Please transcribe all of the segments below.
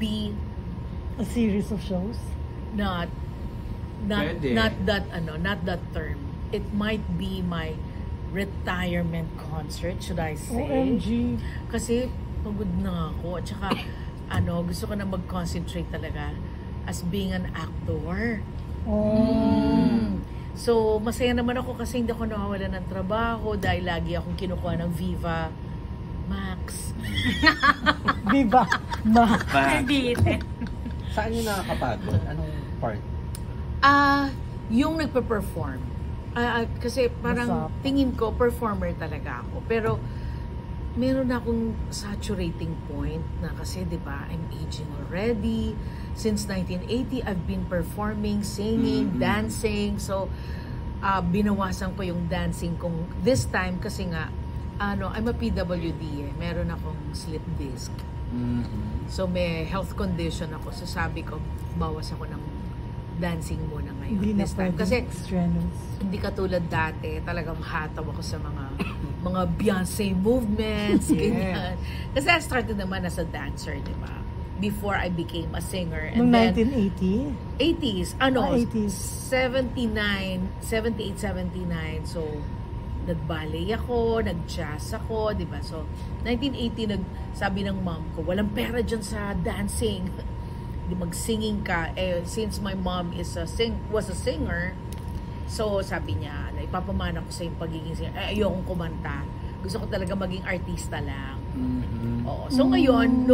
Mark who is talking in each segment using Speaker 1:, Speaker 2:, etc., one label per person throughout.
Speaker 1: be
Speaker 2: a series of shows.
Speaker 1: not that term. It might be my retirement concert, should I say?
Speaker 2: OMG.
Speaker 1: Kasi pagod na ako. At saka, gusto ko na mag-concentrate talaga as being an actor. So, masaya naman ako kasi hindi ako nawawala ng trabaho dahil lagi akong kinukuha ng Viva Max.
Speaker 2: Viva Max.
Speaker 3: Saan yung nakakapagod? Anong part?
Speaker 1: Yung nagpe-perform. Kasi parang tingin ko, performer talaga ako. Pero, meron akong saturating point na kasi, di ba, I'm aging already. Since 1980, I've been performing, singing, dancing. So, binawasan ko yung dancing kong this time kasi nga, I'm a PWD eh. Meron akong slip disc. So, may health condition ako. So, sabi ko, bawas ako ng dancing muna ngayon.
Speaker 2: Hindi
Speaker 1: this time. Kasi,
Speaker 2: strenuous.
Speaker 1: hindi katulad dati, talagang hataw ako sa mga Beyonce movements, ganyan. Kasi I started naman as a dancer, di ba? Before I became a singer. And
Speaker 2: Noong
Speaker 1: then,
Speaker 2: 1980?
Speaker 1: 80s.
Speaker 2: 80s.
Speaker 1: 78, 79. So, nag-ballet ako, nag-jazz ako, di ba? So, 1980, sabi ng mom ko, walang pera dyan sa dancing. Di mag-singing ka. Since my mom was a singer, so sabi niya, ipapamana ko sa yung pagiging singer. Ayokong kumanta. Gusto ko talaga maging artista lang. Oo. So ngayon,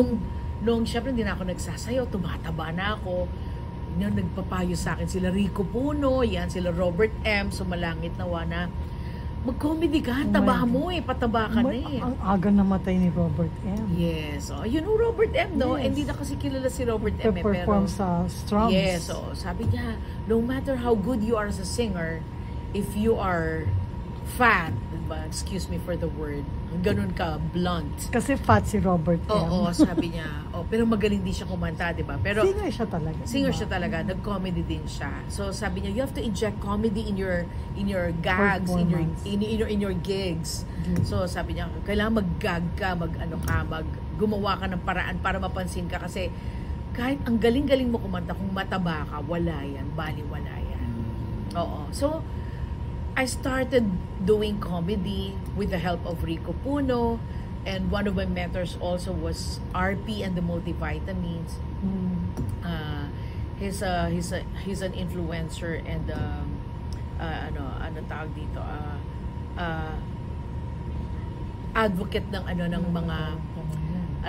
Speaker 1: nung syempre hindi na ako nagsasayaw, tumataba na ako. Nagpapayo sa akin sila Rico Puno, sila Robert M. Sumalangit Nawa na mag-comedy ka, taba mo pataba ka na eh.
Speaker 2: Ang aga namatay ni Robert M.
Speaker 1: Yes. You know Robert M, no? Yes. Hindi na kasi kilala si Robert M.
Speaker 2: Perform sa Strums.
Speaker 1: Yes. Sabi niya, no matter how good you are as a singer, if you are fat, diba? Excuse me for the word, ganun ka, blunt.
Speaker 2: Kasi fat si Robert M.
Speaker 1: Oo, sabi niya. Pero magaling din siya kumanta, diba? Pero
Speaker 2: singer siya talaga.
Speaker 1: Singer siya talaga. Nag-comedy din siya. So sabi niya, you have to inject comedy in your gags, in your gigs. So sabi niya, kailangan mag-gag ka, gumawa ka ng paraan para mapansin ka kasi kahit ang galing-galing mo kumanta, kung mataba ka, wala yan, baliwala yan. Oo. So, I started doing comedy with the help of Rico Puno, and one of my mentors also was RP and the Multivitamins. He's an influencer and ano tawag dito, advocate ng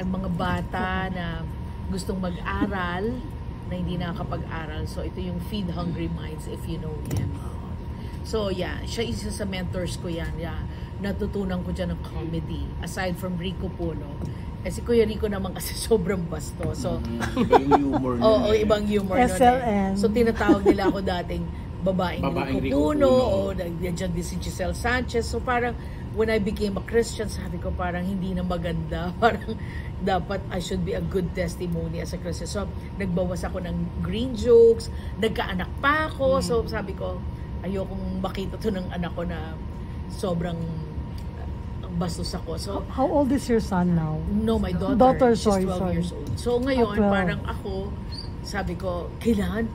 Speaker 1: mga bata na gustong mag-aral na hindi nakakapag-aral. So ito yung Feed Hungry Minds, if you know him. So siya isa sa mentors ko yan. Natutunan ko dyan ng comedy. Aside from Rico Puno. Si Kuya Rico naman kasi sobrang basto. So,
Speaker 3: ibang humor nun.
Speaker 1: Ibang humor
Speaker 2: SLN.
Speaker 1: So, tinatawag nila ako dating babaeng Rico Puno. O nandiyan din si Giselle Sanchez. So, parang when I became a Christian, sabi ko parang hindi na maganda. Parang dapat I should be a good testimony as a Christian. So, nagbawas ako ng green jokes. Nagkaanak pa ako. So, sabi ko, ayokong makita to ng anak ko na sobrang bastos ako. So,
Speaker 2: how old is your son now?
Speaker 1: No, my daughter. She's 12
Speaker 2: sorry.
Speaker 1: years old. So, ngayon, parang ako, sabi ko, kailangan,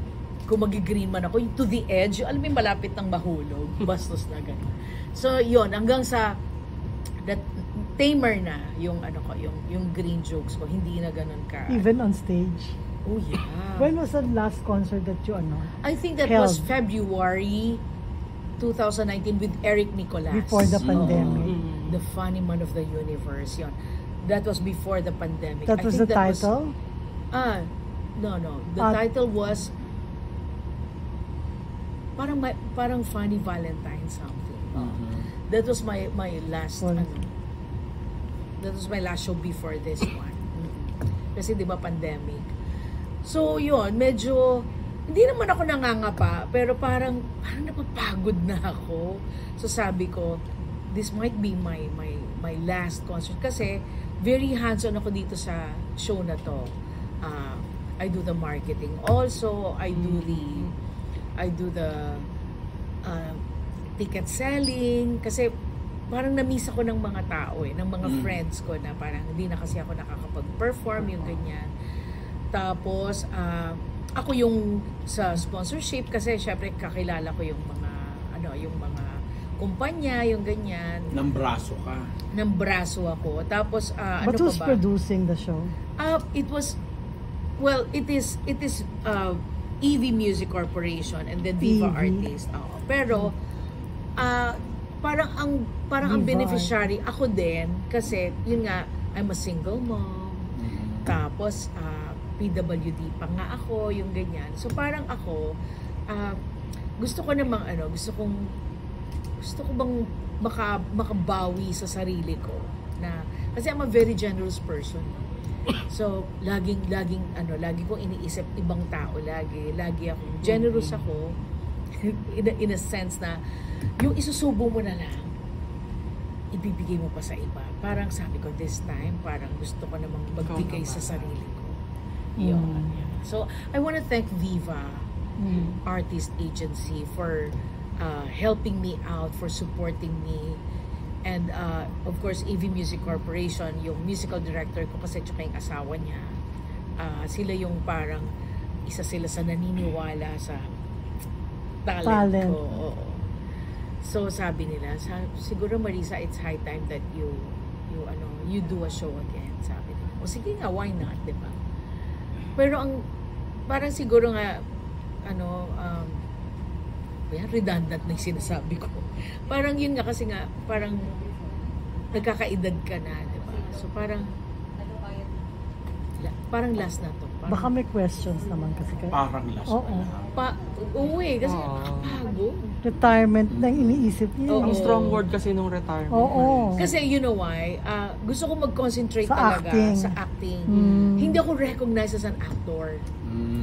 Speaker 1: kung mag-green man ako, to the edge, alam mo yung malapit ng mahulog, bastos na gano'n. So, yun, hanggang sa, that tamer na yung yung green jokes ko, hindi na gano'n ka.
Speaker 2: Even on stage?
Speaker 1: Oh, yeah.
Speaker 2: When was the last concert that you
Speaker 1: I think that was February 2019 with Eric Nicolas.
Speaker 2: Before the pandemic.
Speaker 1: The Funny Man of the Universe. Yun. That was before the pandemic.
Speaker 2: That was the title?
Speaker 1: No. The title was parang Funny Valentine something. That was my last that was my last show before this one. Kasi 'di ba pandemic. So yun, medyo hindi naman ako nangangapa, pero parang napapagod na ako. So sabi ko, this might be my last concert kasi very hands-on ako dito sa show na to. I do the marketing also, I do the ticket selling kasi parang na-miss ako ng mga tao ng mga friends ko na parang hindi na kasi ako nakakapag-perform yung ganyan. Tapos, ako yung sa sponsorship kasi syempre kakilala ko yung mga kumpanya, yung ganyan.
Speaker 3: Ng braso ka.
Speaker 1: Ng braso ako. Tapos,
Speaker 2: But who's producing the show?
Speaker 1: It is EV Music Corporation and then Viva
Speaker 2: EV.
Speaker 1: Artist. Oo. Pero, parang ang
Speaker 2: Viva
Speaker 1: beneficiary ako din kasi, yun nga, I'm a single mom. Tapos, PWD pa nga ako, yung ganyan. So, parang ako, gusto ko bang makabawi sa sarili ko na, kasi I'm a very generous person. So, lagi kong iniisip ibang tao, lagi akong generous ako, in a sense na, yung isusubo mo na lang, ibibigay mo pa sa iba. Parang sabi ko, this time, parang gusto ko namang magbigay sa sarili ko. Yun. So, I want to thank Viva Artist Agency for helping me out, for supporting me. And of course, EV Music Corporation, yung musical director ko kasi tsaka yung asawa niya. Sila yung parang isa sila sa naniniwala sa talent ko. Oo. So sabi nila, siguro Marisa, it's high time that you do a show again. Sabi nila. O sige nga, why not, 'di ba? Pero parang siguro nga redundant na yung sinasabi ko. Parang yun nga kasi nga, parang nagkakaedad ka na, di ba? So parang last na to.
Speaker 2: Baka may questions naman kasi kayo.
Speaker 3: Parang last na.
Speaker 1: Oo kasi nakakapagod.
Speaker 2: Retirement na iniisip niya.
Speaker 4: Ang strong word kasi nung retirement.
Speaker 2: Oo.
Speaker 1: Kasi you know why? Gusto ko mag-concentrate
Speaker 2: Sa
Speaker 1: talaga
Speaker 2: acting.
Speaker 1: sa acting. Hindi ako recognized as an actor.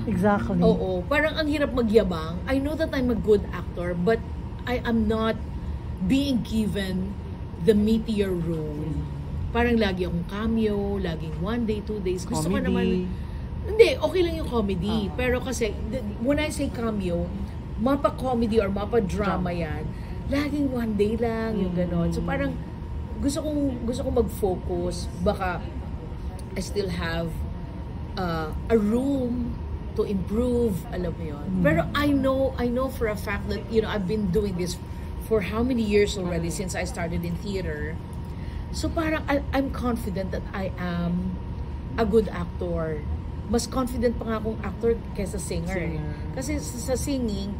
Speaker 2: Exactly.
Speaker 1: Oo. Parang ang hirap magyabang. I know that I'm a good actor, but I am not being given the meteor role. Parang lagi akong cameo, laging 1 day, 2 days. Gusto ko naman... Hindi, okay lang yung comedy. Pero kasi, when I say cameo, mapa-comedy or mapa-drama yan, laging 1 day lang, yung ganon. So parang, gusto kong mag-focus. Baka, I still have a room to improve, alam mo yun. Pero I know for a fact that, I've been doing this for how many years already since I started in theater. So parang I'm confident that I am a good actor. Mas confident pa nga akong actor kaysa singer. Kasi sa singing,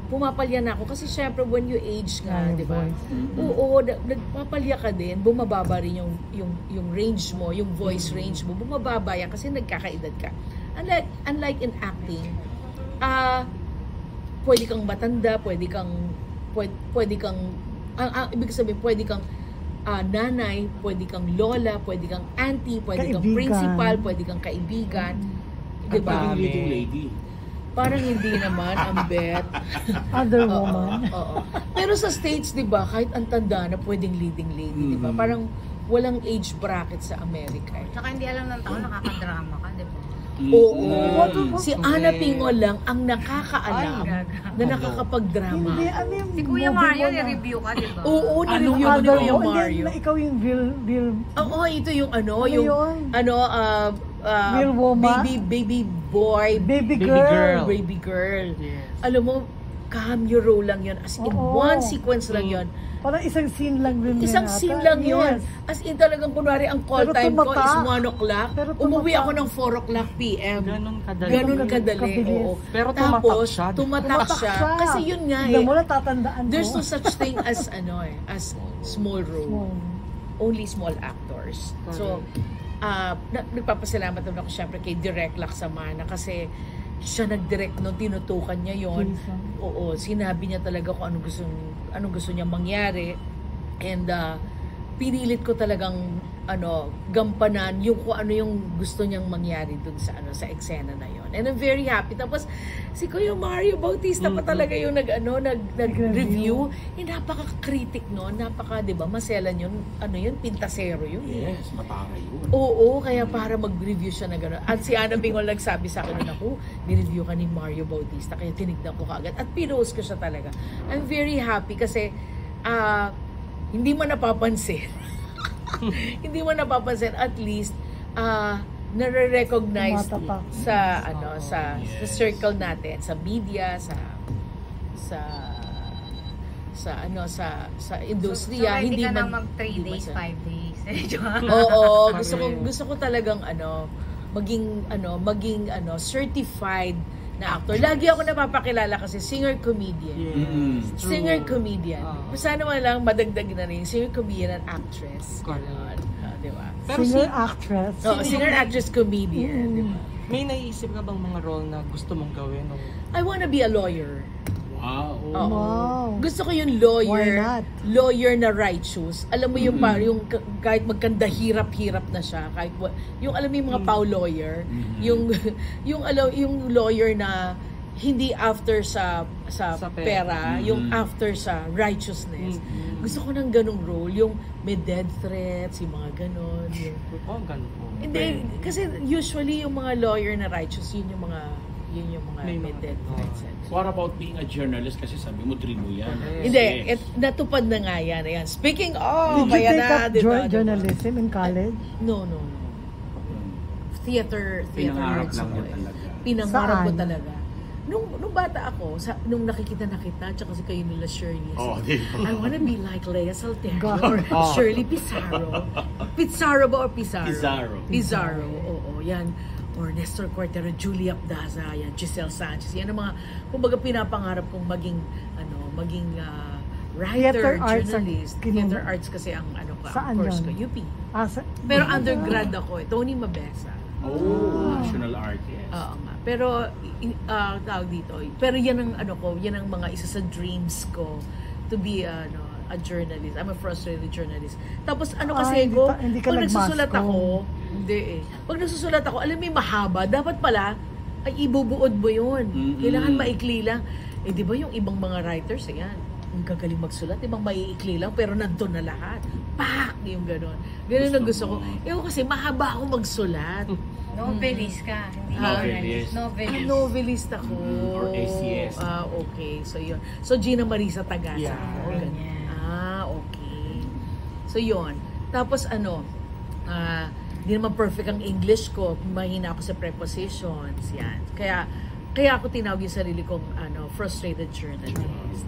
Speaker 1: pumapalya na ako. Kasi syempre when you age nga, di ba? Oo, nagpapalya ka din, bumababa rin yung range mo, yung voice range mo, bumababa yan kasi nagkakaedad ka. Unlike in acting, pwede kang matanda, pwede kang ibig sabihin, pwede kang nanay, pwede kang lola, pwede kang auntie, pwede kang principal, pwede kang kaibigan. Diba?
Speaker 3: Pwedeng leading lady.
Speaker 1: Parang hindi naman, ambet.
Speaker 2: Other woman.
Speaker 1: Oo. Pero sa States, diba, kahit ang tanda na pwedeng leading lady, diba? Parang walang age bracket sa Amerika.
Speaker 5: Tsaka hindi alam ng tao, nakakadrama ka, di ba?
Speaker 1: Oo. Si Ana Pingol lang ang nakakaalam na nakakapag-drama.
Speaker 2: Hindi,
Speaker 5: Si Kuya Mario, ni-review ka, di ba?
Speaker 1: Oo, ni-review ko ni Kuya Mario.
Speaker 2: Na ikaw yung real
Speaker 1: Oo, ito yung
Speaker 2: yun? Real woman?
Speaker 1: baby boy,
Speaker 2: baby girl.
Speaker 1: baby girl.
Speaker 4: Yes.
Speaker 1: Alam mo, cameo role lang yun. As in, one sequence lang yun.
Speaker 2: Parang isang scene lang rin
Speaker 1: Isang
Speaker 2: yata.
Speaker 1: scene lang yun.
Speaker 2: Yes.
Speaker 1: As in talagang kunwari ang call
Speaker 2: Pero
Speaker 1: time ko
Speaker 2: tumatak.
Speaker 1: is 1 o'clock.
Speaker 2: Pero
Speaker 1: Umuwi
Speaker 2: tumatak.
Speaker 1: ako ng 4 o'clock p.m.
Speaker 4: Ganun kadali.
Speaker 1: Ganun kadali.
Speaker 2: Kabilis.
Speaker 1: Oo.
Speaker 4: Pero
Speaker 1: Tapos,
Speaker 4: tumatak
Speaker 1: tumatak siya. Kasi yun nga
Speaker 2: Tignan
Speaker 1: eh.
Speaker 2: mo na tatandaan ko.
Speaker 1: There's no such thing as as small role.
Speaker 2: Small.
Speaker 1: Only small actors. So, nagpapasalamat naman ako syempre kay Direk Laksamana kasi siya nag-direct nung tinutukan niya yon. Oo, sinabi niya talaga kung anong gusto niya mangyari. And pinilit ko talagang gampanan yung kung ano yung gusto niyang mangyari dun sa sa eksena na yon. And I'm very happy. Tapos si Kuya Mario Bautista pa talaga yung nag-review. Napaka-critic noon, 'di ba? Maselan yun, pintasero yun.
Speaker 3: Yes, matara yun.
Speaker 1: Oo, kaya para mag-review siya na gano'n. At si Ana Pingol nagsabi sa akin na ni-review ka ni Mario Bautista, kaya tinignan ko kaagad. At pinost ko siya talaga. I'm very happy kasi hindi mo napapansin. Hindi mo napapansin, at least nare-recognize
Speaker 2: Tumatatak.
Speaker 1: sa sa circle natin, sa media, sa industriya,
Speaker 5: hindi ka
Speaker 1: man
Speaker 5: nang mag 3 days, 5 days.
Speaker 1: Oo, gusto ko talagang maging certified na actor. Lagi ako napapakilala kasi singer-comedian.
Speaker 4: Yes, true.
Speaker 1: Singer-comedian. Sana man lang madagdag na rin singer-comedian and actress.
Speaker 4: Correct.
Speaker 1: Diba?
Speaker 4: Pero
Speaker 2: Singer-actress.
Speaker 1: Singer-actress-comedian. Diba?
Speaker 4: may naisip ka bang mga role na gusto mong gawin?
Speaker 1: I wanna be a lawyer.
Speaker 3: Wow.
Speaker 1: Oo.
Speaker 2: Wow.
Speaker 1: Gusto ko yung lawyer.
Speaker 2: Why not?
Speaker 1: Lawyer na righteous. Alam mo yung yung kahit magkanda hirap-hirap na siya, kahit yung alam mo yung mga pau lawyer, yung lawyer na hindi after sa pera, yung after sa righteousness. Gusto ko ng ganung role, yung may death threats, yung mga ganon.
Speaker 4: Ganun po.
Speaker 1: Hindi, kasi usually yung mga lawyer na righteous, yun yung mga
Speaker 4: May
Speaker 1: may
Speaker 4: mga-
Speaker 1: death threats.
Speaker 3: What about being a journalist? Kasi sabi mo, dream mo yan.
Speaker 1: Hindi, natupad na nga yan. Ayan. Speaking of,
Speaker 2: Did you
Speaker 1: ayan
Speaker 2: take
Speaker 1: na,
Speaker 2: up
Speaker 1: diba?
Speaker 2: journalism in college?
Speaker 1: No. Theater
Speaker 3: Pinangarap
Speaker 1: arts
Speaker 3: lang
Speaker 1: ako
Speaker 3: yan
Speaker 1: eh.
Speaker 3: talaga.
Speaker 1: Pinangarap ko
Speaker 2: Saan?
Speaker 1: talaga. Nung bata ako, nung nakikita na kita, tsaka si kayo nila Shirley.
Speaker 3: Di ba?
Speaker 1: I wanna be like Lea Saltero
Speaker 2: God.
Speaker 1: or Shirley Pizarro. Pizarro ba or Pizarro?
Speaker 3: Pizarro.
Speaker 1: Pizarro, oo, yan. Or Nestor Cuartero, Julia Abdaza, yan, Giselle Sanchez. Yan ang mga, kumbaga pinapangarap kong maging writer,
Speaker 2: Theater arts ang
Speaker 1: journalist.
Speaker 2: kinuna-
Speaker 1: Theater arts kasi ang
Speaker 2: Saan
Speaker 1: course
Speaker 2: yun?
Speaker 1: ko, UP.
Speaker 2: Sa,
Speaker 1: Pero undergrad ako eh, Tony Mabesa.
Speaker 3: National artist.
Speaker 1: Oo nga. Pero, tawag dito, pero yan ang yan ang mga isa sa dreams ko to be a journalist. I'm a frustrated journalist. Tapos kasi
Speaker 2: hindi ka
Speaker 1: pag nagsusulat
Speaker 2: nagmasko.
Speaker 1: ako, hindi eh. Pag nagsusulat ako, alam mo yung mahaba, dapat pala, ay ibubuod mo yun. Kailangan maikli lang. Eh di ba yung ibang mga writers, yan, ang gagaling magsulat, ibang maiikli lang, pero nandun na lahat. Pak! Yung gano'n. Ganun ang gusto ko. Kasi mahaba ako magsulat.
Speaker 5: Novelist ka, hindi
Speaker 3: Novelist.
Speaker 5: journalist.
Speaker 1: Novelist ako.
Speaker 3: Or ACS.
Speaker 1: Okay. So, yun. So, Gina Marisa Tagasa.
Speaker 4: Yeah.
Speaker 1: Oo, ganyan. Okay. So, yun. Tapos, hindi naman perfect ang English ko. Mahina ako sa prepositions. Yan. Kaya ako tinawag yung sarili kong frustrated journalist.